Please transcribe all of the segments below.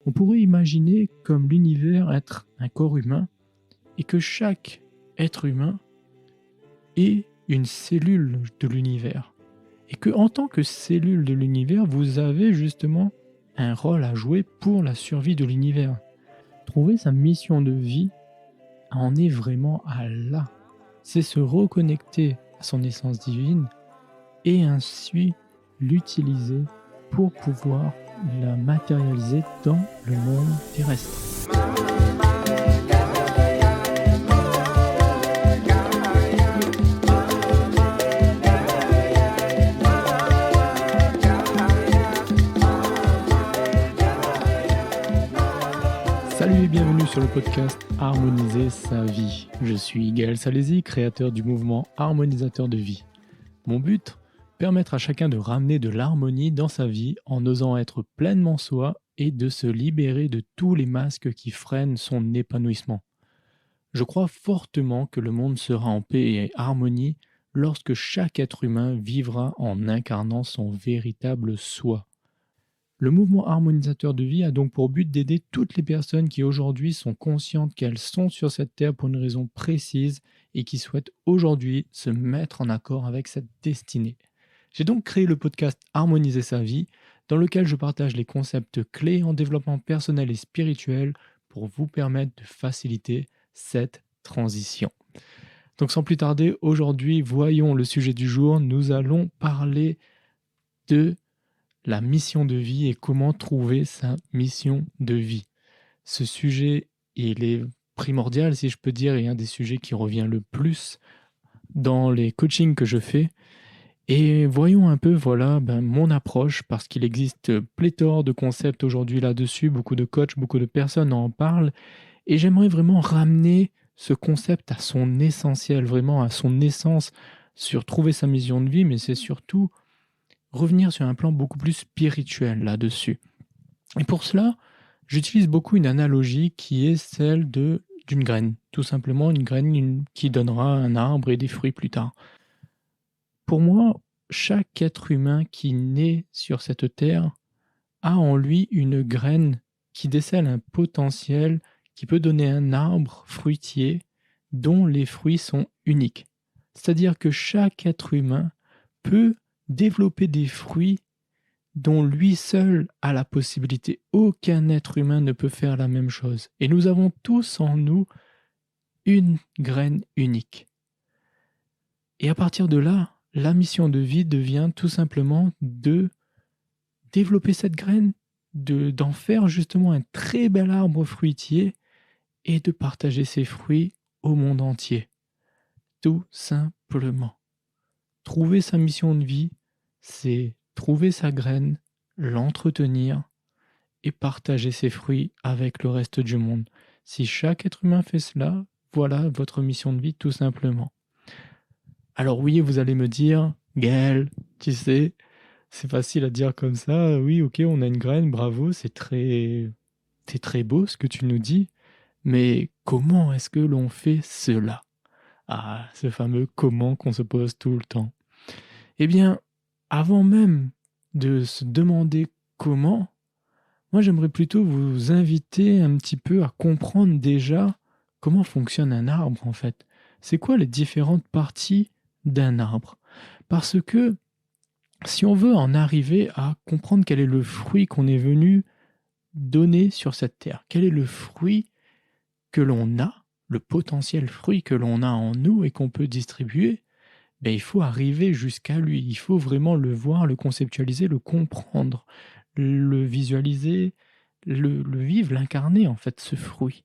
On pourrait imaginer comme l'univers être un corps humain et que chaque être humain est une cellule de l'univers. Et que en tant que cellule de l'univers, vous avez justement un rôle à jouer pour la survie de l'univers. Trouver sa mission de vie en est vraiment à là. C'est se reconnecter à son essence divine et ainsi l'utiliser pour pouvoir la matérialiser dans le monde terrestre. Salut et bienvenue sur le podcast Harmoniser sa vie. Je suis Gaël Salézy, créateur du mouvement Harmonisateur de vie. Mon but, permettre à chacun de ramener de l'harmonie dans sa vie en osant être pleinement soi et de se libérer de tous les masques qui freinent son épanouissement. Je crois fortement que le monde sera en paix et harmonie lorsque chaque être humain vivra en incarnant son véritable soi. Le mouvement harmonisateur de vie a donc pour but d'aider toutes les personnes qui aujourd'hui sont conscientes qu'elles sont sur cette terre pour une raison précise et qui souhaitent aujourd'hui se mettre en accord avec cette destinée. J'ai donc créé le podcast Harmoniser sa vie, dans lequel je partage les concepts clés en développement personnel et spirituel pour vous permettre de faciliter cette transition. Donc sans plus tarder, aujourd'hui, voyons le sujet du jour. Nous allons parler de la mission de vie et comment trouver sa mission de vie. Ce sujet, il est primordial, si je peux dire, et un des sujets qui revient le plus dans les coachings que je fais. Et voyons un peu mon approche, parce qu'il existe pléthore de concepts aujourd'hui là-dessus, beaucoup de coachs, beaucoup de personnes en parlent, et j'aimerais vraiment ramener ce concept à son essentiel, vraiment à son essence, sur trouver sa mission de vie, mais c'est surtout revenir sur un plan beaucoup plus spirituel là-dessus. Et pour cela, j'utilise beaucoup une analogie qui est celle d'une graine. Tout simplement une graine qui donnera un arbre et des fruits plus tard. Pour moi, chaque être humain qui naît sur cette terre a en lui une graine qui décèle un potentiel qui peut donner un arbre fruitier dont les fruits sont uniques. C'est-à-dire que chaque être humain peut développer des fruits dont lui seul a la possibilité. Aucun être humain ne peut faire la même chose. Et nous avons tous en nous une graine unique. Et à partir de là, la mission de vie devient tout simplement de développer cette graine, d'en faire justement un très bel arbre fruitier et de partager ses fruits au monde entier. Tout simplement. Trouver sa mission de vie, c'est trouver sa graine, l'entretenir et partager ses fruits avec le reste du monde. Si chaque être humain fait cela, voilà votre mission de vie tout simplement. Alors oui, vous allez me dire, Gaël, tu sais, c'est facile à dire comme ça, oui, ok, on a une graine, bravo, c'est très beau ce que tu nous dis, mais comment est-ce que l'on fait cela ? Ah, ce fameux comment qu'on se pose tout le temps. Eh bien, avant même de se demander comment, moi j'aimerais plutôt vous inviter un petit peu à comprendre déjà comment fonctionne un arbre en fait. C'est quoi les différentes parties d'un arbre ? Parce que si on veut en arriver à comprendre quel est le fruit qu'on est venu donner sur cette terre, quel est le fruit que l'on a, le potentiel fruit que l'on a en nous et qu'on peut distribuer, il faut arriver jusqu'à lui. Il faut vraiment le voir, le conceptualiser, le comprendre, le visualiser, le vivre, l'incarner en fait, ce fruit.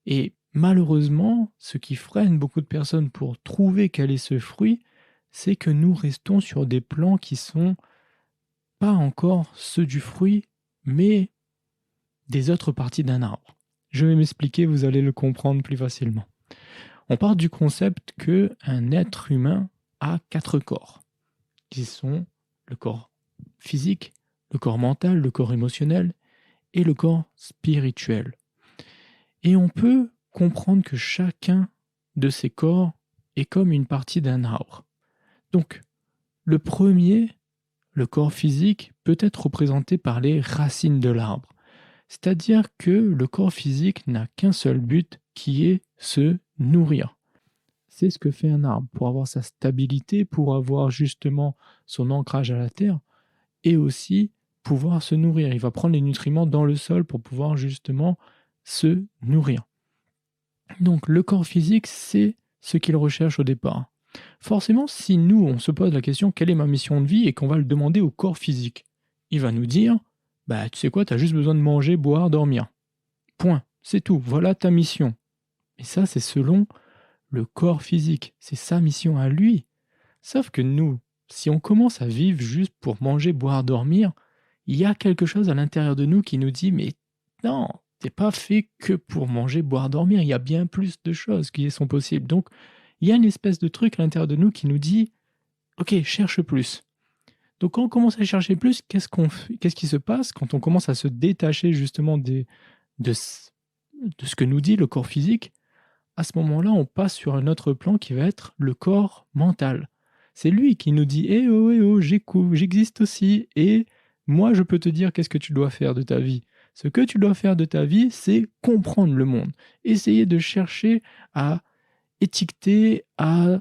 Et malheureusement, ce qui freine beaucoup de personnes pour trouver quel est ce fruit, c'est que nous restons sur des plans qui sont pas encore ceux du fruit, mais des autres parties d'un arbre. Je vais m'expliquer, vous allez le comprendre plus facilement. On part du concept qu'un être humain a 4 corps, qui sont le corps physique, le corps mental, le corps émotionnel et le corps spirituel. Et on peut comprendre que chacun de ces corps est comme une partie d'un arbre. Donc, le premier, le corps physique, peut être représenté par les racines de l'arbre. C'est-à-dire que le corps physique n'a qu'un seul but qui est se nourrir. C'est ce que fait un arbre pour avoir sa stabilité, pour avoir justement son ancrage à la terre et aussi pouvoir se nourrir. Il va prendre les nutriments dans le sol pour pouvoir justement se nourrir. Donc le corps physique, c'est ce qu'il recherche au départ. Forcément, si nous, on se pose la question quelle est ma mission de vie et qu'on va le demander au corps physique, il va nous dire bah tu sais quoi, tu as juste besoin de manger, boire, dormir. Point, c'est tout, voilà ta mission. Et ça, c'est selon le corps physique, c'est sa mission à lui. Sauf que nous, si on commence à vivre juste pour manger, boire, dormir, il y a quelque chose à l'intérieur de nous qui nous dit mais non, t'es pas fait que pour manger, boire, dormir, il y a bien plus de choses qui sont possibles. Donc, il y a une espèce de truc à l'intérieur de nous qui nous dit ok, cherche plus. Donc quand on commence à chercher plus, qu'est-ce qui se passe quand on commence à se détacher justement de ce que nous dit le corps physique? À ce moment-là, on passe sur un autre plan qui va être le corps mental. C'est lui qui nous dit eh oh, j'existe aussi, et moi je peux te dire qu'est-ce que tu dois faire de ta vie. Ce que tu dois faire de ta vie, c'est comprendre le monde. Essayer de chercher à étiqueter, à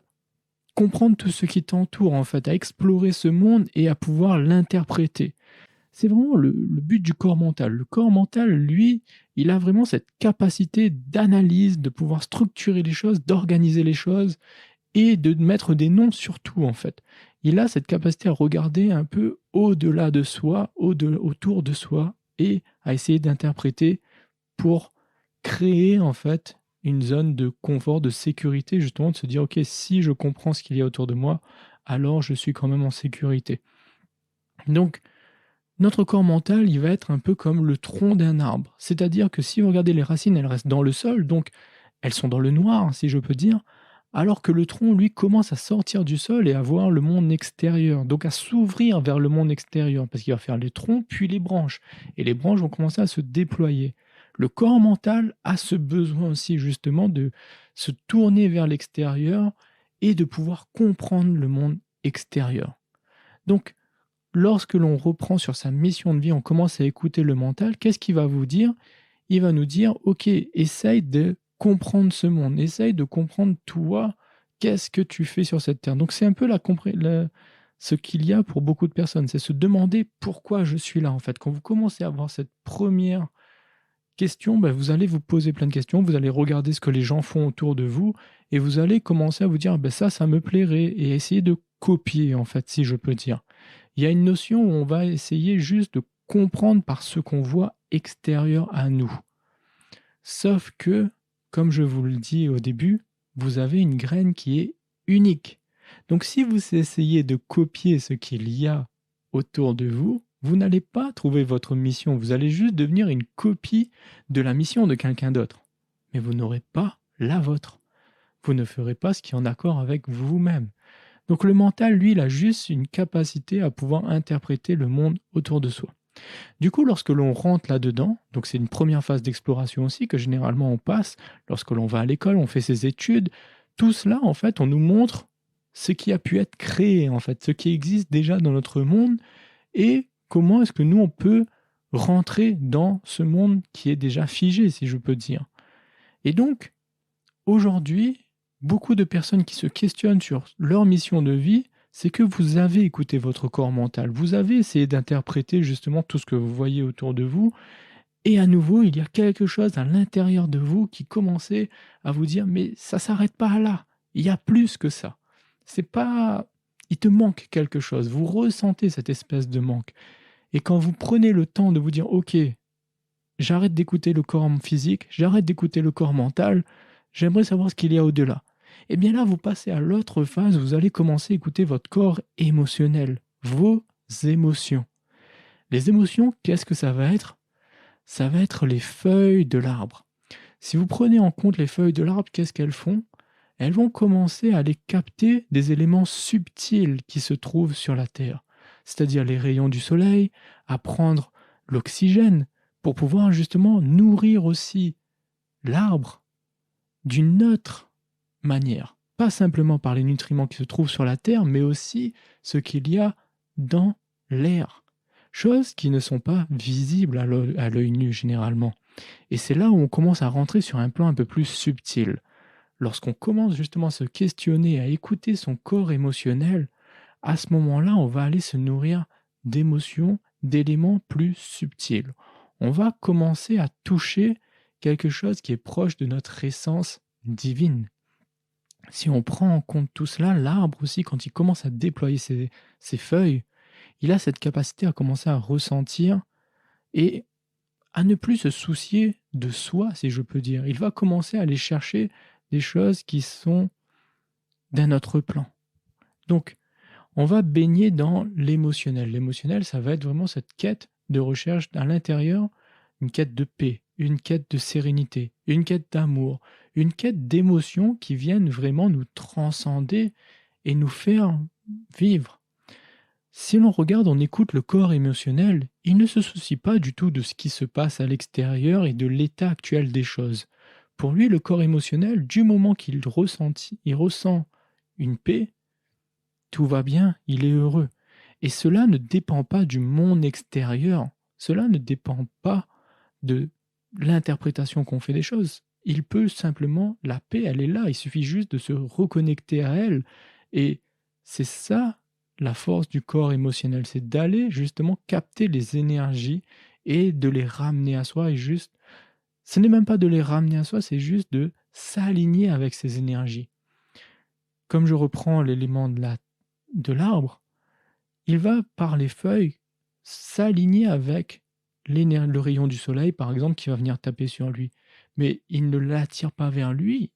comprendre tout ce qui t'entoure, en fait, à explorer ce monde et à pouvoir l'interpréter. C'est vraiment le but du corps mental. Le corps mental, lui, il a vraiment cette capacité d'analyse, de pouvoir structurer les choses, d'organiser les choses et de mettre des noms sur tout, en fait. Il a cette capacité à regarder un peu au-delà de soi, autour de soi, et à essayer d'interpréter pour créer, en fait, une zone de confort, de sécurité, justement, de se dire, ok, si je comprends ce qu'il y a autour de moi, alors je suis quand même en sécurité. Donc, notre corps mental, il va être un peu comme le tronc d'un arbre. C'est-à-dire que si vous regardez les racines, elles restent dans le sol, donc elles sont dans le noir, si je peux dire, alors que le tronc, lui, commence à sortir du sol et à voir le monde extérieur, donc à s'ouvrir vers le monde extérieur, parce qu'il va faire les troncs, puis les branches, et les branches vont commencer à se déployer. Le corps mental a ce besoin aussi, justement, de se tourner vers l'extérieur et de pouvoir comprendre le monde extérieur. Donc, lorsque l'on reprend sur sa mission de vie, on commence à écouter le mental, qu'est-ce qu'il va vous dire? Il va nous dire, ok, essaye de comprendre ce monde, essaye de comprendre toi, qu'est-ce que tu fais sur cette terre. Donc c'est un peu ce qu'il y a pour beaucoup de personnes, c'est se demander pourquoi je suis là en fait. Quand vous commencez à avoir cette première question, ben, vous allez vous poser plein de questions, vous allez regarder ce que les gens font autour de vous et vous allez commencer à vous dire, ben, ça me plairait, et essayer de copier en fait, si je peux dire. Il y a une notion où on va essayer juste de comprendre par ce qu'on voit extérieur à nous. Sauf que, comme je vous le dis au début, vous avez une graine qui est unique. Donc si vous essayez de copier ce qu'il y a autour de vous, vous n'allez pas trouver votre mission. Vous allez juste devenir une copie de la mission de quelqu'un d'autre. Mais vous n'aurez pas la vôtre. Vous ne ferez pas ce qui est en accord avec vous-même. Donc le mental, lui, il a juste une capacité à pouvoir interpréter le monde autour de soi. Du coup, lorsque l'on rentre là-dedans, donc c'est une première phase d'exploration aussi que généralement on passe, lorsque l'on va à l'école, on fait ses études, tout cela, en fait, on nous montre ce qui a pu être créé, en fait, ce qui existe déjà dans notre monde et comment est-ce que nous, on peut rentrer dans ce monde qui est déjà figé, si je peux dire. Et donc, aujourd'hui, beaucoup de personnes qui se questionnent sur leur mission de vie, c'est que vous avez écouté votre corps mental, vous avez essayé d'interpréter justement tout ce que vous voyez autour de vous, et à nouveau, il y a quelque chose à l'intérieur de vous qui commençait à vous dire mais ça s'arrête pas là, il y a plus que ça. C'est pas, il te manque quelque chose, vous ressentez cette espèce de manque. Et quand vous prenez le temps de vous dire OK, j'arrête d'écouter le corps physique, j'arrête d'écouter le corps mental, j'aimerais savoir ce qu'il y a au-delà. Et bien là, vous passez à l'autre phase, vous allez commencer à écouter votre corps émotionnel, vos émotions. Les émotions, qu'est-ce que ça va être? Ça va être les feuilles de l'arbre. Si vous prenez en compte les feuilles de l'arbre, qu'est-ce qu'elles font? Elles vont commencer à aller capter des éléments subtils qui se trouvent sur la Terre, c'est-à-dire les rayons du soleil, à prendre l'oxygène pour pouvoir justement nourrir aussi l'arbre d'une autre manière. Pas simplement par les nutriments qui se trouvent sur la Terre, mais aussi ce qu'il y a dans l'air. choses qui ne sont pas visibles à l'œil nu généralement. Et c'est là où on commence à rentrer sur un plan un peu plus subtil. Lorsqu'on commence justement à se questionner, à écouter son corps émotionnel, à ce moment-là, on va aller se nourrir d'émotions, d'éléments plus subtils. On va commencer à toucher quelque chose qui est proche de notre essence divine. Si on prend en compte tout cela, l'arbre aussi, quand il commence à déployer ses feuilles, il a cette capacité à commencer à ressentir et à ne plus se soucier de soi, si je peux dire. Il va commencer à aller chercher des choses qui sont d'un autre plan. Donc, on va baigner dans l'émotionnel. L'émotionnel, ça va être vraiment cette quête de recherche à l'intérieur, une quête de paix, une quête de sérénité, une quête d'amour, une quête d'émotions qui viennent vraiment nous transcender et nous faire vivre. Si l'on regarde, on écoute le corps émotionnel, il ne se soucie pas du tout de ce qui se passe à l'extérieur et de l'état actuel des choses. Pour lui, le corps émotionnel, du moment il ressent une paix, tout va bien, il est heureux. Et cela ne dépend pas du monde extérieur, cela ne dépend pas de l'interprétation qu'on fait des choses. Il peut simplement, la paix, elle est là, il suffit juste de se reconnecter à elle. Et c'est ça la force du corps émotionnel, c'est d'aller justement capter les énergies et de les ramener à soi. Et juste, ce n'est même pas de les ramener à soi, c'est juste de s'aligner avec ces énergies. Comme je reprends l'élément de l'arbre, il va par les feuilles s'aligner avec le rayon du soleil, par exemple, qui va venir taper sur lui. Mais il ne l'attire pas vers lui.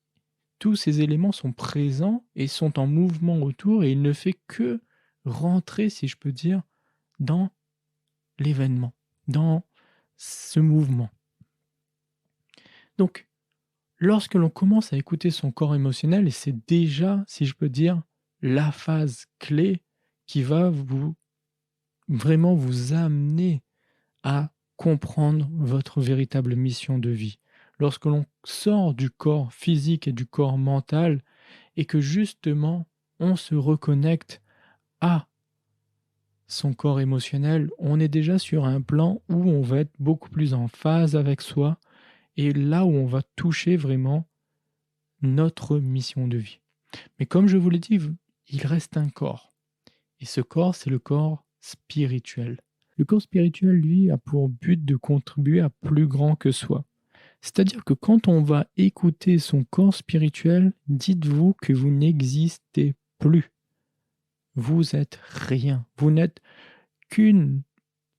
Tous ces éléments sont présents et sont en mouvement autour et il ne fait que rentrer, si je peux dire, dans l'événement, dans ce mouvement. Donc, lorsque l'on commence à écouter son corps émotionnel, et c'est déjà, si je peux dire, la phase clé qui va vraiment vous amener à comprendre votre véritable mission de vie. Lorsque l'on sort du corps physique et du corps mental et que justement on se reconnecte à son corps émotionnel, on est déjà sur un plan où on va être beaucoup plus en phase avec soi et là où on va toucher vraiment notre mission de vie. Mais comme je vous l'ai dit, il reste un corps. Et ce corps, c'est le corps spirituel. Le corps spirituel, lui, a pour but de contribuer à plus grand que soi. C'est-à-dire que quand on va écouter son corps spirituel, dites-vous que vous n'existez plus. Vous êtes rien. Vous n'êtes qu'une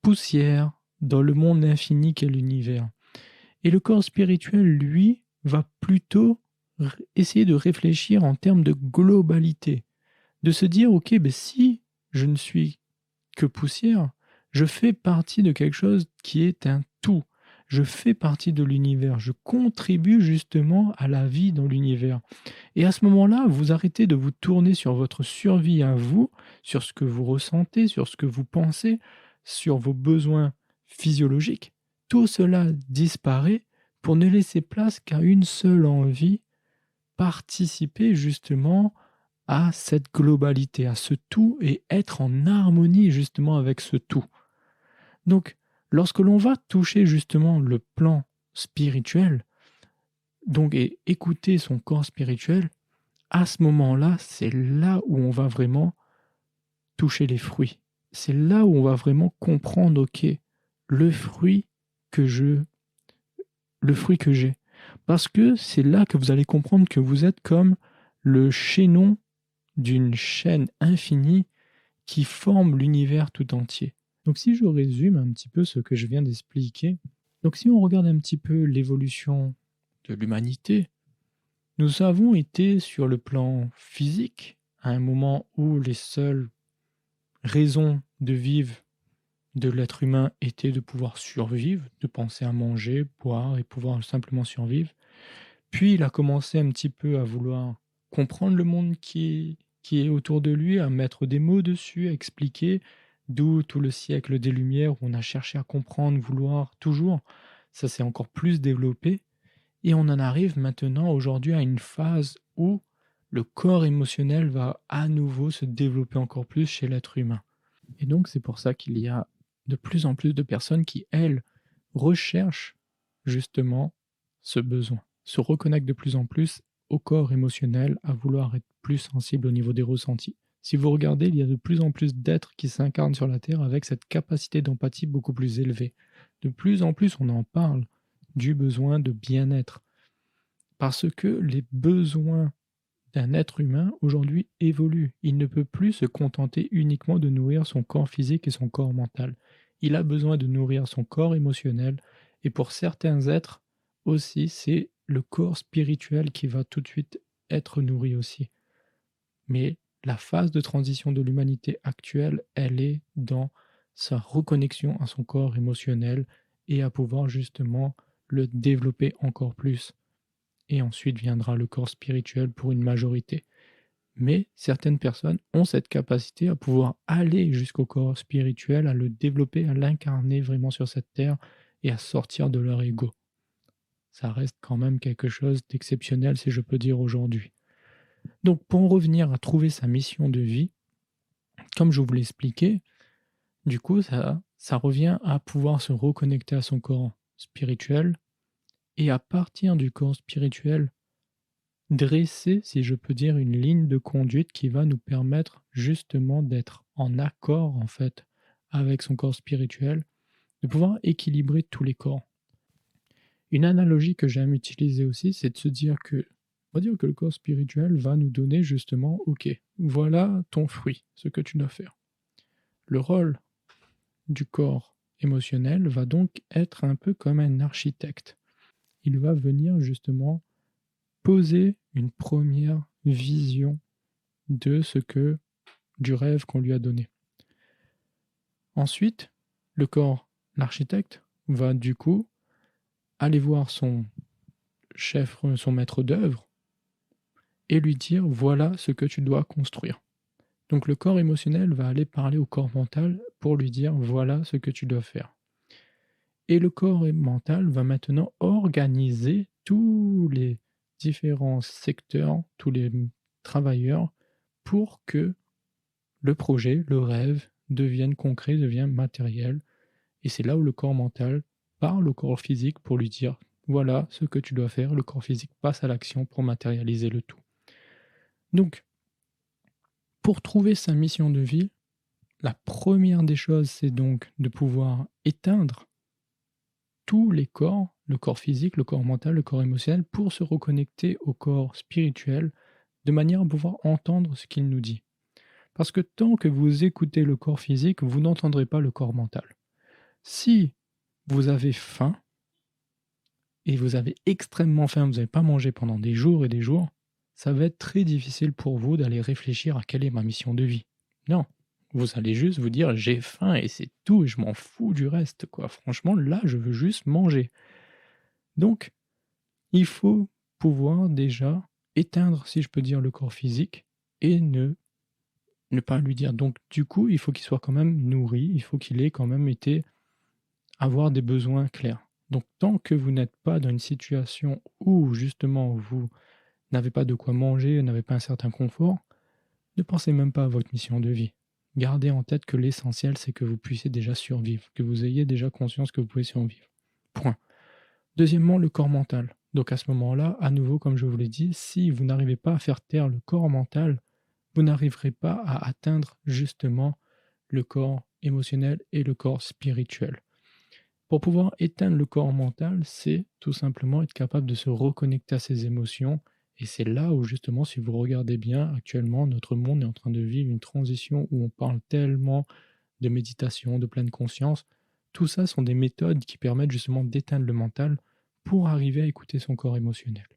poussière dans le monde infini qu'est l'univers. Et le corps spirituel, lui, va plutôt essayer de réfléchir en termes de globalité. De se dire, ok, ben si je ne suis que poussière, je fais partie de quelque chose qui est un tout. Je fais partie de l'univers. Je contribue justement à la vie dans l'univers. Et à ce moment-là, vous arrêtez de vous tourner sur votre survie à vous, sur ce que vous ressentez, sur ce que vous pensez, sur vos besoins physiologiques. Tout cela disparaît pour ne laisser place qu'à une seule envie, participer justement à cette globalité, à ce tout et être en harmonie justement avec ce tout. Donc, lorsque l'on va toucher justement le plan spirituel, donc et écouter son corps spirituel, à ce moment-là, c'est là où on va vraiment toucher les fruits. C'est là où on va vraiment comprendre, ok, le fruit que j'ai. Parce que c'est là que vous allez comprendre que vous êtes comme le chaînon d'une chaîne infinie qui forme l'univers tout entier. Donc si je résume un petit peu ce que je viens d'expliquer, donc si on regarde un petit peu l'évolution de l'humanité, nous avons été sur le plan physique à un moment où les seules raisons de vivre de l'être humain étaient de pouvoir survivre, de penser à manger, boire et pouvoir simplement survivre. Puis il a commencé un petit peu à vouloir comprendre le monde qui est autour de lui, à mettre des mots dessus, à expliquer, d'où tout le siècle des Lumières où on a cherché à comprendre, vouloir toujours. Ça s'est encore plus développé. Et on en arrive maintenant aujourd'hui à une phase où le corps émotionnel va à nouveau se développer encore plus chez l'être humain. Et donc c'est pour ça qu'il y a de plus en plus de personnes qui, elles, recherchent justement ce besoin, se reconnectent de plus en plus au corps émotionnel, à vouloir être plus sensible au niveau des ressentis. Si vous regardez, il y a de plus en plus d'êtres qui s'incarnent sur la Terre avec cette capacité d'empathie beaucoup plus élevée. De plus en plus, on en parle du besoin de bien-être. Parce que les besoins d'un être humain aujourd'hui évoluent. Il ne peut plus se contenter uniquement de nourrir son corps physique et son corps mental. Il a besoin de nourrir son corps émotionnel. Et pour certains êtres aussi, c'est le corps spirituel qui va tout de suite être nourri aussi. Mais la phase de transition de l'humanité actuelle, elle est dans sa reconnexion à son corps émotionnel et à pouvoir justement le développer encore plus. Et ensuite viendra le corps spirituel pour une majorité. Mais certaines personnes ont cette capacité à pouvoir aller jusqu'au corps spirituel, à le développer, à l'incarner vraiment sur cette terre et à sortir de leur ego. Ça reste quand même quelque chose d'exceptionnel, si je peux dire aujourd'hui. Donc pour en revenir à trouver sa mission de vie, comme je vous l'ai expliqué, du coup ça revient à pouvoir se reconnecter à son corps spirituel et à partir du corps spirituel, dresser, si je peux dire, une ligne de conduite qui va nous permettre justement d'être en accord en fait avec son corps spirituel, de pouvoir équilibrer tous les corps. Une analogie que j'aime utiliser aussi, c'est de se dire que, on va dire que le corps spirituel va nous donner justement, ok, voilà ton fruit, ce que tu dois faire. Le rôle du corps émotionnel va donc être un peu comme un architecte. Il va venir justement poser une première vision de du rêve qu'on lui a donné. Ensuite, le corps, l'architecte, va du coup aller voir son chef, son maître d'œuvre, et lui dire voilà ce que tu dois construire. Donc le corps émotionnel va aller parler au corps mental pour lui dire voilà ce que tu dois faire. Et le corps mental va maintenant organiser tous les différents secteurs, tous les travailleurs, pour que le projet, le rêve, devienne concret, devienne matériel. Et c'est là où le corps mental parle au corps physique pour lui dire voilà ce que tu dois faire. Le corps physique passe à l'action pour matérialiser le tout. Donc, pour trouver sa mission de vie, la première des choses, c'est donc de pouvoir éteindre tous les corps, le corps physique, le corps mental, le corps émotionnel, pour se reconnecter au corps spirituel, de manière à pouvoir entendre ce qu'il nous dit. Parce que tant que vous écoutez le corps physique, vous n'entendrez pas le corps mental. Si vous avez faim, et vous avez extrêmement faim, vous n'avez pas mangé pendant des jours et des jours, ça va être très difficile pour vous d'aller réfléchir à quelle est ma mission de vie. Non, vous allez juste vous dire j'ai faim et c'est tout, et je m'en fous du reste, quoi. Franchement, là, je veux juste manger. Donc, il faut pouvoir déjà éteindre, si je peux dire, le corps physique et ne pas lui dire. Donc, du coup, il faut qu'il soit quand même nourri, il faut qu'il ait quand même été avoir des besoins clairs. Donc, tant que vous n'êtes pas dans une situation où justement vous n'avez pas de quoi manger, n'avez pas un certain confort, ne pensez même pas à votre mission de vie. Gardez en tête que l'essentiel, c'est que vous puissiez déjà survivre, que vous ayez déjà conscience que vous pouvez survivre. Point. Deuxièmement, le corps mental. Donc à ce moment-là, à nouveau, comme je vous l'ai dit, si vous n'arrivez pas à faire taire le corps mental, vous n'arriverez pas à atteindre justement le corps émotionnel et le corps spirituel. Pour pouvoir éteindre le corps mental, c'est tout simplement être capable de se reconnecter à ses émotions. Et c'est là où justement, si vous regardez bien, actuellement, notre monde est en train de vivre une transition où on parle tellement de méditation, de pleine conscience. Tout ça sont des méthodes qui permettent justement d'éteindre le mental pour arriver à écouter son corps émotionnel.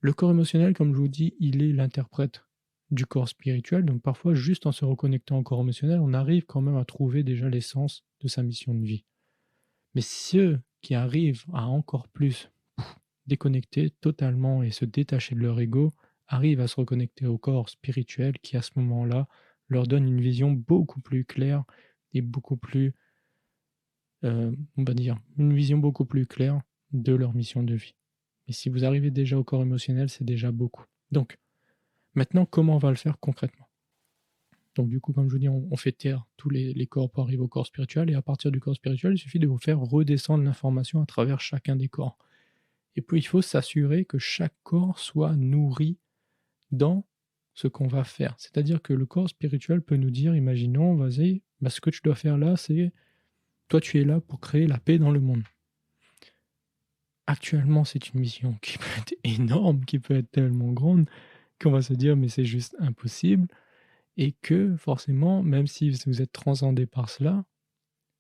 Le corps émotionnel, comme je vous dis, il est l'interprète du corps spirituel. Donc parfois, juste en se reconnectant au corps émotionnel, on arrive quand même à trouver déjà l'essence de sa mission de vie. Mais ceux qui arrivent à encore plus déconnecter totalement et se détacher de leur ego, arrivent à se reconnecter au corps spirituel qui, à ce moment-là, leur donne une vision beaucoup plus claire et beaucoup plus, on va dire, une vision beaucoup plus claire de leur mission de vie. Et si vous arrivez déjà au corps émotionnel, c'est déjà beaucoup. Donc, maintenant, comment on va le faire concrètement? Donc du coup, comme je vous dis, on fait taire tous les corps pour arriver au corps spirituel et à partir du corps spirituel, il suffit de vous faire redescendre l'information à travers chacun des corps. Et puis il faut s'assurer que chaque corps soit nourri dans ce qu'on va faire. C'est-à-dire que le corps spirituel peut nous dire, imaginons, vas-y, ce que tu dois faire là, c'est toi tu es là pour créer la paix dans le monde. Actuellement, c'est une mission qui peut être énorme, qui peut être tellement grande qu'on va se dire mais c'est juste impossible et que forcément, même si vous êtes transcendé par cela,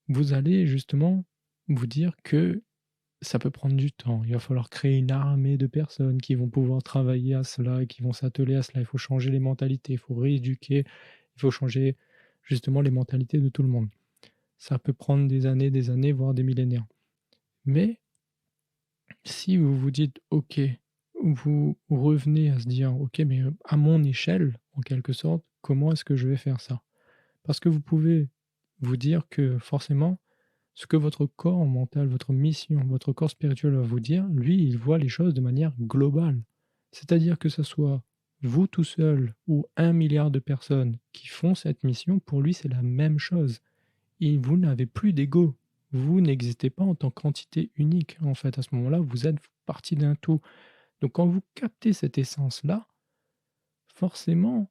vous allez justement vous dire que ça peut prendre du temps. Il va falloir créer une armée de personnes qui vont pouvoir travailler à cela et qui vont s'atteler à cela. Il faut changer les mentalités, il faut rééduquer, il faut changer justement les mentalités de tout le monde. Ça peut prendre des années, voire des millénaires. Mais si vous vous dites: «OK», vous revenez à se dire: «OK, mais à mon échelle, en quelque sorte, comment est-ce que je vais faire ça?» Parce que vous pouvez vous dire que forcément, ce que votre corps mental, votre mission, votre corps spirituel va vous dire, lui, il voit les choses de manière globale. C'est-à-dire que ce soit vous tout seul ou 1 milliard de personnes qui font cette mission, pour lui, c'est la même chose. Et vous n'avez plus d'ego. Vous n'existez pas en tant qu'entité unique, en fait. À ce moment-là, vous êtes partie d'un tout. Donc quand vous captez cette essence-là, forcément,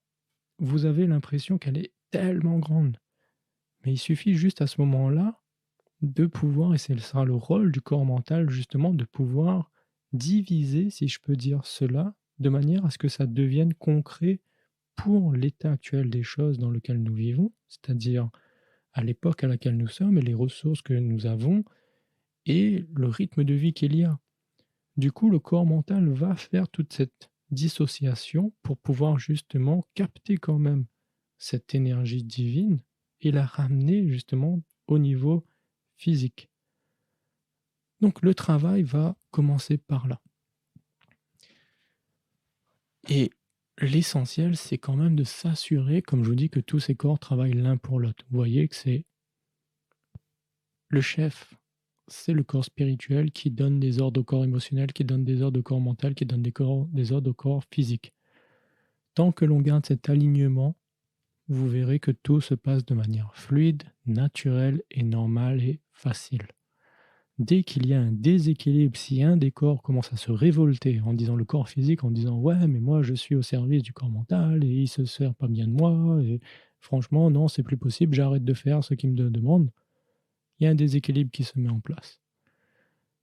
vous avez l'impression qu'elle est tellement grande. Mais il suffit juste à ce moment-là de pouvoir, et ce sera le rôle du corps mental justement, de pouvoir diviser, si je peux dire cela, de manière à ce que ça devienne concret pour l'état actuel des choses dans lequel nous vivons, c'est-à-dire à l'époque à laquelle nous sommes et les ressources que nous avons et le rythme de vie qu'il y a. Du coup, le corps mental va faire toute cette dissociation pour pouvoir justement capter quand même cette énergie divine et la ramener justement au niveau physique. Donc le travail va commencer par là. Et l'essentiel, c'est quand même de s'assurer, comme je vous dis, que tous ces corps travaillent l'un pour l'autre. Vous voyez que c'est le chef, c'est le corps spirituel qui donne des ordres au corps émotionnel, qui donne des ordres au corps mental, qui donne des ordres au corps physique. Tant que l'on garde cet alignement, vous verrez que tout se passe de manière fluide, naturelle et normale et facile. Dès qu'il y a un déséquilibre, si un des corps commence à se révolter en disant le corps physique, en disant ouais mais moi je suis au service du corps mental et il se sert pas bien de moi et franchement non c'est plus possible, j'arrête de faire ce qu'il me demande, il y a un déséquilibre qui se met en place.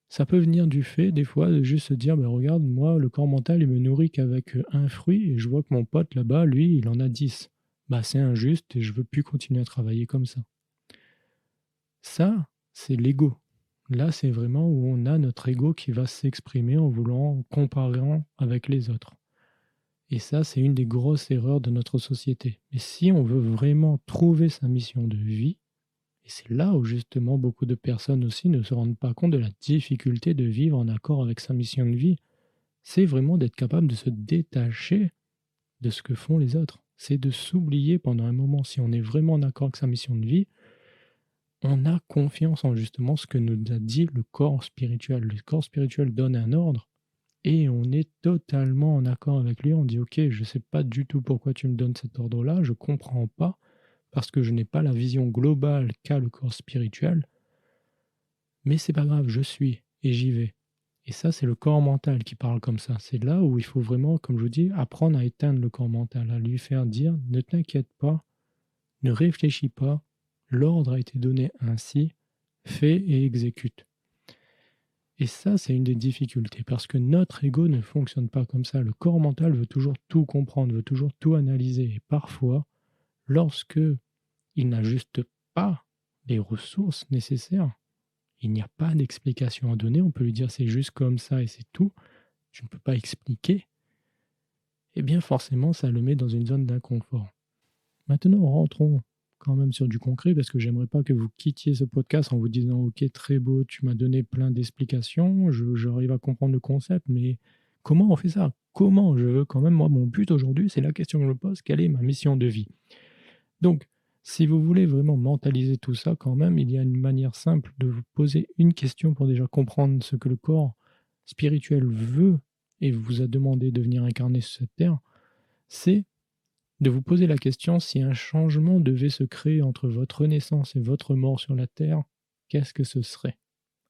Ça peut venir du fait des fois de juste se dire regarde moi le corps mental il me nourrit qu'avec un fruit et je vois que mon pote là-bas lui il en a 10. C'est injuste et je veux plus continuer à travailler comme ça. Ça c'est l'ego. Là, c'est vraiment où on a notre ego qui va s'exprimer en voulant comparant avec les autres. Et ça, c'est une des grosses erreurs de notre société. Mais si on veut vraiment trouver sa mission de vie, et c'est là où justement beaucoup de personnes aussi ne se rendent pas compte de la difficulté de vivre en accord avec sa mission de vie, c'est vraiment d'être capable de se détacher de ce que font les autres. C'est de s'oublier pendant un moment. Si on est vraiment en accord avec sa mission de vie, on a confiance en justement ce que nous a dit le corps spirituel. Le corps spirituel donne un ordre et on est totalement en accord avec lui. On dit ok, je ne sais pas du tout pourquoi tu me donnes cet ordre-là, je ne comprends pas parce que je n'ai pas la vision globale qu'a le corps spirituel, mais c'est pas grave, je suis et j'y vais. Et ça, c'est le corps mental qui parle comme ça. C'est là où il faut vraiment, comme je vous dis, apprendre à éteindre le corps mental, à lui faire dire ne t'inquiète pas, ne réfléchis pas, l'ordre a été donné ainsi, fais et exécute. Et ça, c'est une des difficultés, parce que notre ego ne fonctionne pas comme ça. Le corps mental veut toujours tout comprendre, veut toujours tout analyser. Et parfois, lorsque il n'a juste pas les ressources nécessaires, il n'y a pas d'explication à donner, on peut lui dire c'est juste comme ça et c'est tout, tu ne peux pas expliquer, eh bien forcément, ça le met dans une zone d'inconfort. Maintenant, rentrons quand même sur du concret parce que j'aimerais pas que vous quittiez ce podcast en vous disant ok très beau, tu m'as donné plein d'explications, j'arrive à comprendre le concept, mais comment on fait ça? Comment je veux quand même, moi mon but aujourd'hui, c'est la question que je me pose, quelle est ma mission de vie? Donc, si vous voulez vraiment mentaliser tout ça quand même, il y a une manière simple de vous poser une question pour déjà comprendre ce que le corps spirituel veut et vous a demandé de venir incarner sur cette terre, c'est de vous poser la question si un changement devait se créer entre votre naissance et votre mort sur la Terre, qu'est-ce que ce serait?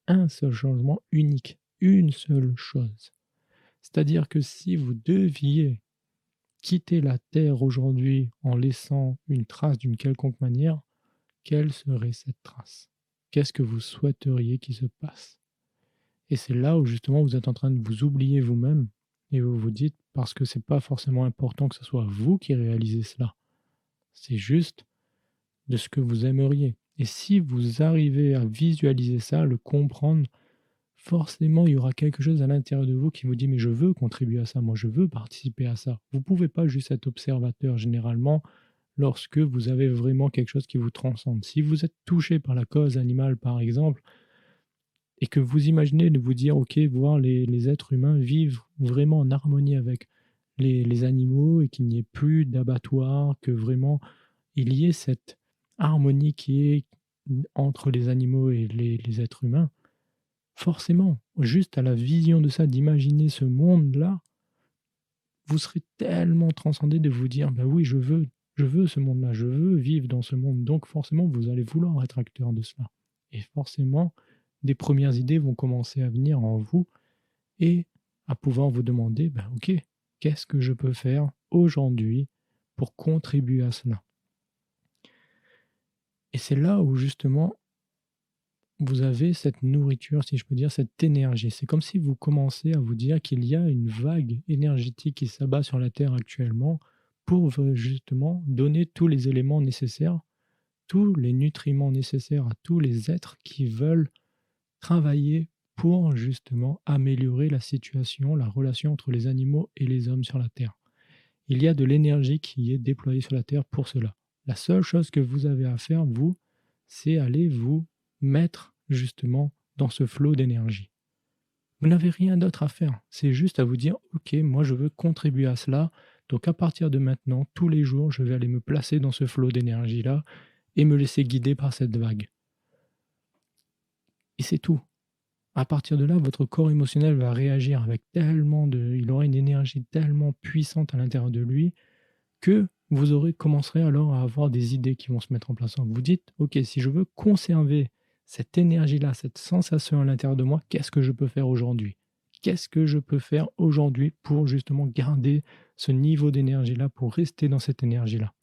Un seul changement unique, une seule chose. C'est-à-dire que si vous deviez quitter la Terre aujourd'hui en laissant une trace d'une quelconque manière, quelle serait cette trace? Qu'est-ce que vous souhaiteriez qu'il se passe? Et c'est là où justement vous êtes en train de vous oublier vous-même et vous vous dites, parce que c'est pas forcément important que ce soit vous qui réalisez cela, c'est juste de ce que vous aimeriez. Et si vous arrivez à visualiser ça, le comprendre, forcément, il y aura quelque chose à l'intérieur de vous qui vous dit: «Mais je veux contribuer à ça, moi je veux participer à ça». Vous ne pouvez pas juste être observateur généralement lorsque vous avez vraiment quelque chose qui vous transcende. Si vous êtes touché par la cause animale, par exemple, et que vous imaginez de vous dire: «OK, voir les êtres humains vivre vraiment en harmonie avec les animaux et qu'il n'y ait plus d'abattoirs, que vraiment il y ait cette harmonie qui est entre les animaux et les êtres humains». Forcément, juste à la vision de ça, d'imaginer ce monde-là, vous serez tellement transcendé de vous dire: «Bah oui, je veux ce monde-là, je veux vivre dans ce monde». Donc forcément, vous allez vouloir être acteur de cela. Et forcément, des premières idées vont commencer à venir en vous et à pouvoir vous demander: «Bah OK, qu'est-ce que je peux faire aujourd'hui pour contribuer à cela?» Et c'est là où justement vous avez cette nourriture, si je peux dire, cette énergie. C'est comme si vous commencez à vous dire qu'il y a une vague énergétique qui s'abat sur la Terre actuellement pour justement donner tous les éléments nécessaires, tous les nutriments nécessaires à tous les êtres qui veulent travailler pour justement améliorer la situation, la relation entre les animaux et les hommes sur la Terre. Il y a de l'énergie qui est déployée sur la Terre pour cela. La seule chose que vous avez à faire, vous, c'est aller vous mettre justement dans ce flot d'énergie. Vous n'avez rien d'autre à faire. C'est juste à vous dire: «OK, moi je veux contribuer à cela. Donc à partir de maintenant, tous les jours, je vais aller me placer dans ce flot d'énergie-là et me laisser guider par cette vague». Et c'est tout. À partir de là, votre corps émotionnel va réagir avec tellement de il aura une énergie tellement puissante à l'intérieur de lui que vous commencerez alors à avoir des idées qui vont se mettre en place. Donc vous dites: «OK, si je veux conserver cette énergie-là, cette sensation à l'intérieur de moi, qu'est-ce que je peux faire aujourd'hui? Qu'est-ce que je peux faire aujourd'hui pour justement garder ce niveau d'énergie-là, pour rester dans cette énergie-là?»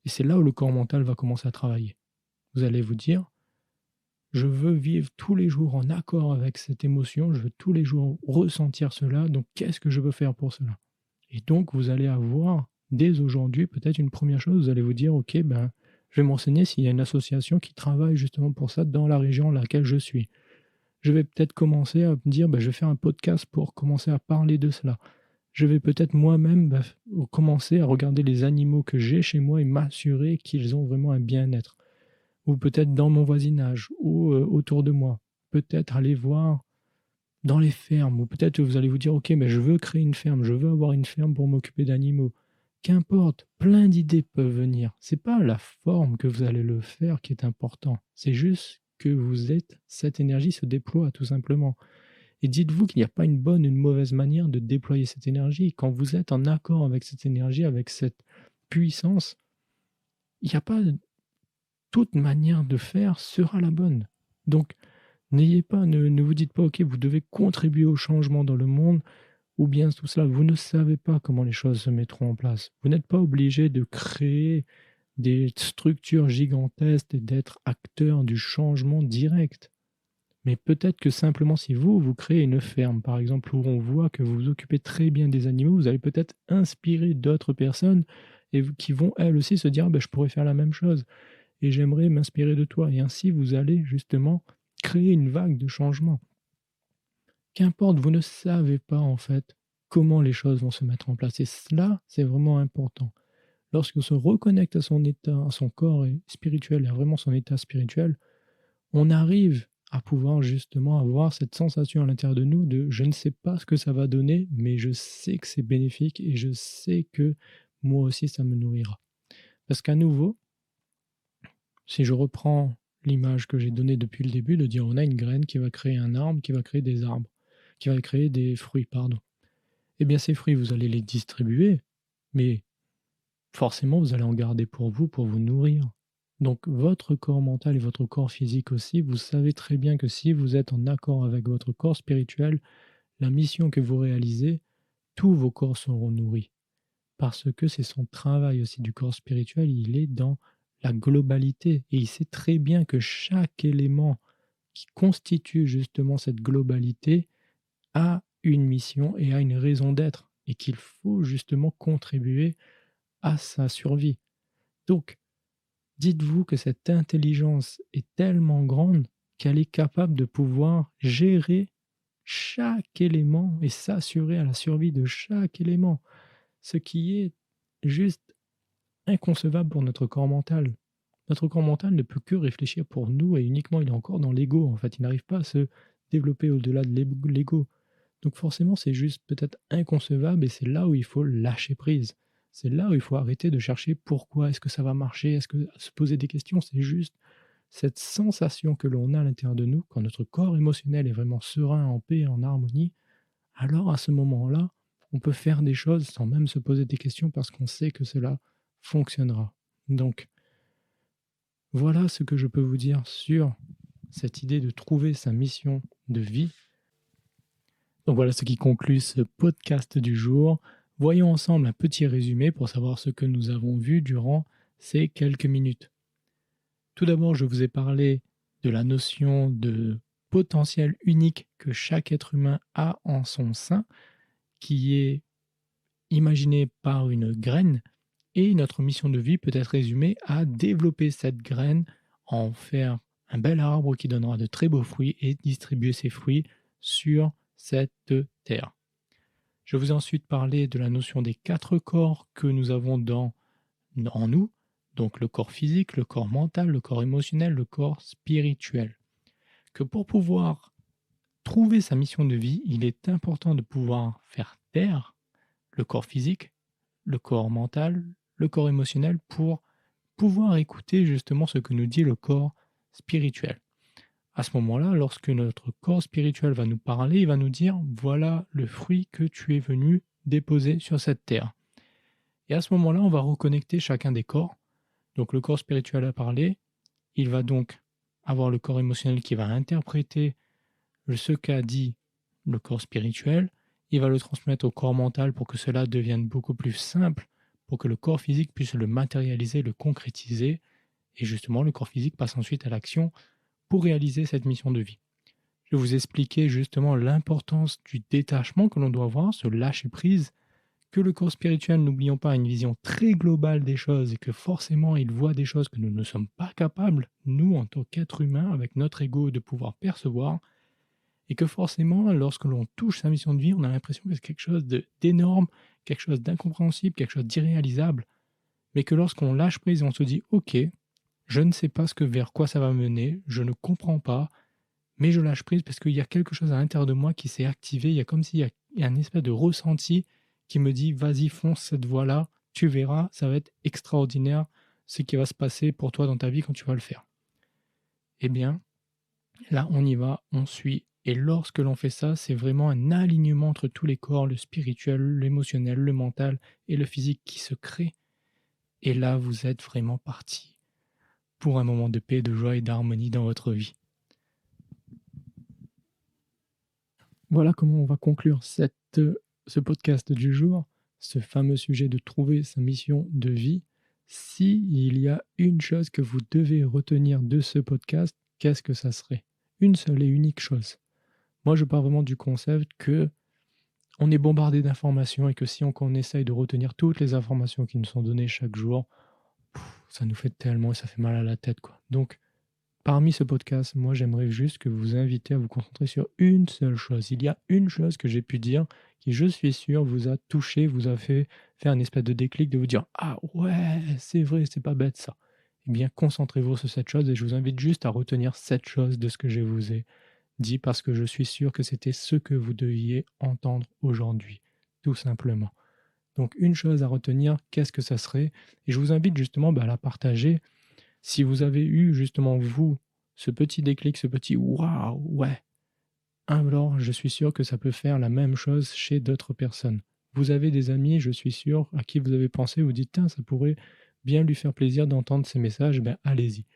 Et c'est là où le corps mental va commencer à travailler. Vous allez vous dire: «Je veux vivre tous les jours en accord avec cette émotion, je veux tous les jours ressentir cela, donc qu'est-ce que je peux faire pour cela?» Et donc vous allez avoir, dès aujourd'hui, peut-être une première chose, vous allez vous dire: «OK, ben, je vais m'enseigner s'il y a une association qui travaille justement pour ça dans la région dans laquelle je suis. Je vais peut-être commencer à me dire: "Bah, je vais faire un podcast pour commencer à parler de cela". Je vais peut-être moi-même, bah, commencer à regarder les animaux que j'ai chez moi et m'assurer qu'ils ont vraiment un bien-être». Ou peut-être dans mon voisinage ou, autour de moi. Peut-être aller voir dans les fermes ou peut-être vous allez vous dire: «OK, mais je veux créer une ferme, je veux avoir une ferme pour m'occuper d'animaux». Qu'importe, plein d'idées peuvent venir. C'est pas la forme que vous allez le faire qui est important, c'est juste que vous êtes cette énergie se déploie tout simplement. Et dites-vous qu'il n'y a pas une bonne ou une mauvaise manière de déployer cette énergie. Quand vous êtes en accord avec cette énergie, avec cette puissance, il n'y a pas toute manière de faire sera la bonne. Donc n'ayez pas ne vous dites pas: «OK, vous devez contribuer au changement dans le monde» ou bien tout cela. Vous ne savez pas comment les choses se mettront en place. Vous n'êtes pas obligé de créer des structures gigantesques et d'être acteur du changement direct. Mais peut-être que simplement si vous, vous créez une ferme, par exemple, où on voit que vous vous occupez très bien des animaux, vous allez peut-être inspirer d'autres personnes et qui vont elles aussi se dire: «Ah ben, je pourrais faire la même chose et j'aimerais m'inspirer de toi» et ainsi vous allez justement créer une vague de changement. Qu'importe, vous ne savez pas en fait comment les choses vont se mettre en place et cela, c'est vraiment important. Lorsqu'on se reconnecte à son état, à son corps et spirituel et à vraiment son état spirituel, on arrive à pouvoir justement avoir cette sensation à l'intérieur de nous de: «Je ne sais pas ce que ça va donner, mais je sais que c'est bénéfique et je sais que moi aussi ça me nourrira». Parce qu'à nouveau, si je reprends l'image que j'ai donnée depuis le début, de dire on a une graine qui va créer un arbre, qui va créer des arbres, qui va créer des fruits, pardon. Eh bien ces fruits, vous allez les distribuer, mais forcément, vous allez en garder pour vous nourrir. Donc votre corps mental et votre corps physique aussi, vous savez très bien que si vous êtes en accord avec votre corps spirituel, la mission que vous réalisez, tous vos corps seront nourris. Parce que c'est son travail aussi du corps spirituel, il est dans la globalité et il sait très bien que chaque élément qui constitue justement cette globalité a une mission et a une raison d'être et qu'il faut justement contribuer à sa survie. Donc, dites-vous que cette intelligence est tellement grande qu'elle est capable de pouvoir gérer chaque élément et s'assurer à la survie de chaque élément, ce qui est juste inconcevable pour notre corps mental. Notre corps mental ne peut que réfléchir pour nous et uniquement il est encore dans l'ego en fait, il n'arrive pas à se développer au-delà de l'ego. Donc forcément, c'est juste peut-être inconcevable et c'est là où il faut lâcher prise. C'est là où il faut arrêter de chercher pourquoi est-ce que ça va marcher, est-ce que se poser des questions, c'est juste cette sensation que l'on a à l'intérieur de nous, quand notre corps émotionnel est vraiment serein, en paix, en harmonie, alors à ce moment-là, on peut faire des choses sans même se poser des questions parce qu'on sait que cela fonctionnera. Donc, voilà ce que je peux vous dire sur cette idée de trouver sa mission de vie. Donc voilà ce qui conclut ce podcast du jour. Voyons ensemble un petit résumé pour savoir ce que nous avons vu durant ces quelques minutes. Tout d'abord, je vous ai parlé de la notion de potentiel unique que chaque être humain a en son sein, qui est imaginé par une graine, et notre mission de vie peut être résumée à développer cette graine, en faire un bel arbre qui donnera de très beaux fruits et distribuer ces fruits sur cette terre. Je vous ai ensuite parlé de la notion des 4 corps que nous avons en nous, donc le corps physique, le corps mental, le corps émotionnel, le corps spirituel. Que pour pouvoir trouver sa mission de vie, il est important de pouvoir faire taire le corps physique, le corps mental, le corps émotionnel pour pouvoir écouter justement ce que nous dit le corps spirituel. À ce moment-là, lorsque notre corps spirituel va nous parler, il va nous dire voilà le fruit que tu es venu déposer sur cette terre. Et à ce moment-là, on va reconnecter chacun des corps. Donc le corps spirituel a parlé, il va donc avoir le corps émotionnel qui va interpréter ce qu'a dit le corps spirituel, il va le transmettre au corps mental pour que cela devienne beaucoup plus simple, pour que le corps physique puisse le matérialiser, le concrétiser, et justement le corps physique passe ensuite à l'action pour réaliser cette mission de vie. Je vais vous expliquer justement l'importance du détachement que l'on doit avoir, ce lâcher prise, que le corps spirituel, n'oublions pas, a une vision très globale des choses et que forcément il voit des choses que nous ne sommes pas capables, nous en tant qu'êtres humains, avec notre ego, de pouvoir percevoir, et que forcément, lorsque l'on touche sa mission de vie, on a l'impression que c'est quelque chose d'énorme, quelque chose d'incompréhensible, quelque chose d'irréalisable, mais que lorsqu'on lâche prise et on se dit « Ok, je ne sais pas vers quoi ça va mener, je ne comprends pas, mais je lâche prise parce qu'il y a quelque chose à l'intérieur de moi qui s'est activé, il y a comme s'il y a un espèce de ressenti qui me dit vas-y, fonce cette voie-là, tu verras, ça va être extraordinaire ce qui va se passer pour toi dans ta vie quand tu vas le faire. » Eh bien, là, on y va, on suit. Et lorsque l'on fait ça, c'est vraiment un alignement entre tous les corps, le spirituel, l'émotionnel, le mental et le physique qui se crée. Et là, vous êtes vraiment parti pour un moment de paix, de joie et d'harmonie dans votre vie. Voilà comment on va conclure ce podcast du jour, ce fameux sujet de trouver sa mission de vie. S'il y a une chose que vous devez retenir de ce podcast, qu'est-ce que ça serait? Une seule et unique chose. Moi, je pars vraiment du concept que on est bombardé d'informations et que si on essaye de retenir toutes les informations qui nous sont données chaque jour, ça nous fait tellement et ça fait mal à la tête, quoi. Donc, parmi ce podcast, moi, j'aimerais juste que vous invitez à vous concentrer sur une seule chose. Il y a une chose que j'ai pu dire qui, je suis sûr, vous a touché, vous a fait faire un espèce de déclic de vous dire ah ouais, c'est vrai, c'est pas bête ça. Eh bien, concentrez-vous sur cette chose et je vous invite juste à retenir cette chose de ce que je vous ai dit parce que je suis sûr que c'était ce que vous deviez entendre aujourd'hui, tout simplement. Donc, une chose à retenir, qu'est-ce que ça serait? Et je vous invite justement à la partager. Si vous avez eu justement, vous, ce petit déclic, ce petit waouh, ouais, alors je suis sûr que ça peut faire la même chose chez d'autres personnes. Vous avez des amis, je suis sûr, à qui vous avez pensé, vous dites: «Tiens, ça pourrait bien lui faire plaisir d'entendre ces messages», ben, allez-y.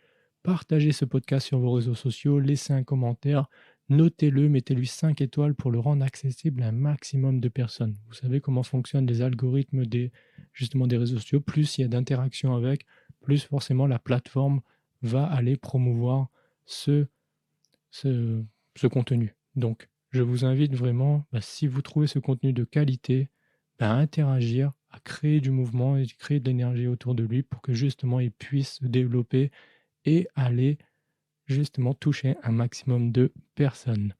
Partagez ce podcast sur vos réseaux sociaux, laissez un commentaire, notez-le, mettez-lui 5 étoiles pour le rendre accessible à un maximum de personnes. Vous savez comment fonctionnent les algorithmes justement des réseaux sociaux. Plus il y a d'interactions avec, plus forcément la plateforme va aller promouvoir ce, ce, ce contenu. Donc, je vous invite vraiment, si vous trouvez ce contenu de qualité, à interagir, à créer du mouvement et créer de l'énergie autour de lui pour que justement il puisse se développer et aller justement toucher un maximum de personnes.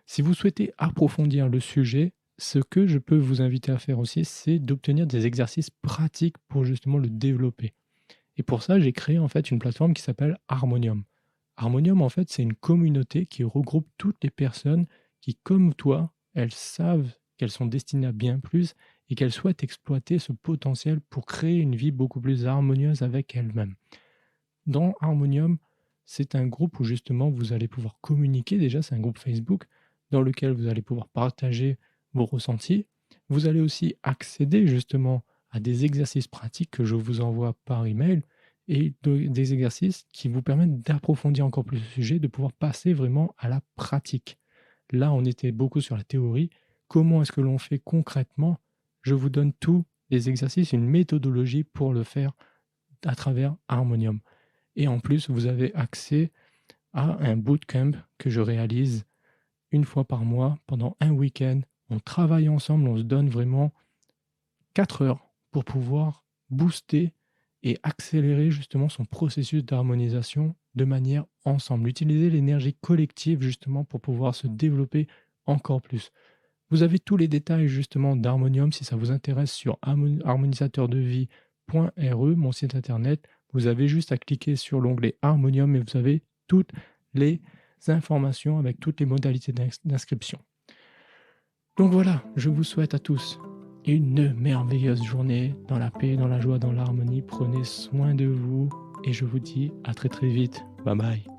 Si vous souhaitez approfondir le sujet, ce que je peux vous inviter à faire aussi, c'est d'obtenir des exercices pratiques pour justement le développer. Et pour ça, j'ai créé en fait une plateforme qui s'appelle Harmonium. Harmonium, en fait, c'est une communauté qui regroupe toutes les personnes qui, comme toi, elles savent qu'elles sont destinées à bien plus et qu'elles souhaitent exploiter ce potentiel pour créer une vie beaucoup plus harmonieuse avec elles-mêmes. Dans Harmonium, c'est un groupe où justement vous allez pouvoir communiquer. Déjà, c'est un groupe Facebook dans lequel vous allez pouvoir partager vos ressentis. Vous allez aussi accéder justement à des exercices pratiques que je vous envoie par email et des exercices qui vous permettent d'approfondir encore plus le sujet, de pouvoir passer vraiment à la pratique. Là, on était beaucoup sur la théorie. Comment est-ce que l'on fait concrètement? Je vous donne tous les exercices, une méthodologie pour le faire à travers Harmonium. Et en plus, vous avez accès à un bootcamp que je réalise une fois par mois pendant un week-end. On travaille ensemble, on se donne vraiment 4 heures pour pouvoir booster et accélérer justement son processus d'harmonisation de manière ensemble. Utiliser l'énergie collective justement pour pouvoir se développer encore plus. Vous avez tous les détails justement d'Harmonium si ça vous intéresse sur harmonisateurdevie.re, mon site internet. Vous avez juste à cliquer sur l'onglet Harmonium et vous avez toutes les informations avec toutes les modalités d'inscription. Donc voilà, je vous souhaite à tous une merveilleuse journée dans la paix, dans la joie, dans l'harmonie. Prenez soin de vous et je vous dis à très très vite. Bye bye.